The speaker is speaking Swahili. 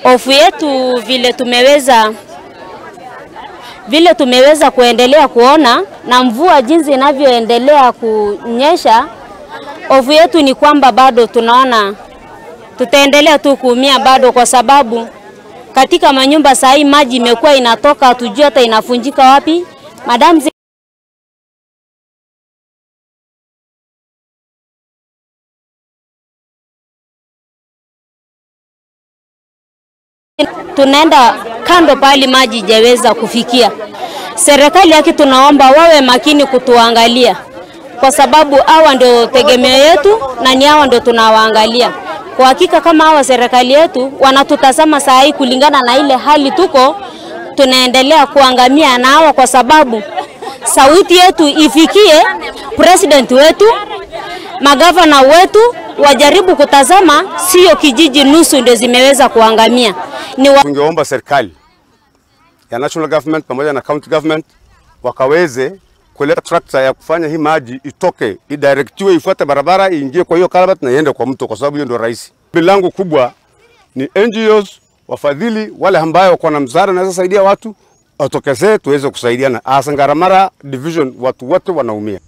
Hofu yetu vile tumeweza kuendelea kuona na mvua jinsi inavyoendelea kunyesha, hofu yetu ni kwamba bado tunaona tutaendelea tu kuumia bado, kwa sababu katika manyumba saa hii maji imekuwa inatoka, hatujui hata inafunjika wapi. Madam, tunaenda kando pali maji hajaweza kufikia. Serikali yake tunaomba wawe makini kutuangalia, kwa sababu hawa ndio tegemeo yetu na ni hawa ndio tunawaangalia. Kwa hakika kama hawa serikali yetu wanatutazama saa hii kulingana na ile hali tuko, tunaendelea kuangamia na hawa, kwa sababu sauti yetu ifikie president wetu, magavana wetu, wajaribu kutazama sio kijiji nusu ndio zimeweza kuangamia. Tungeomba serikali ya national government pamoja na county government wakaweze kuleta tractor ya kufanya hii maji itoke, idirectiwe, ifuate barabara, iingie kwa hiyo kalabati na iende kwa mto, kwa sababu hiyo ndio rahisi. Bilangu kubwa ni NGOs, wafadhili, wale ambao wako na msaada na saidia watu, atokezee tuweze kusaidiana. Asangaramara division watu wote wanaumia.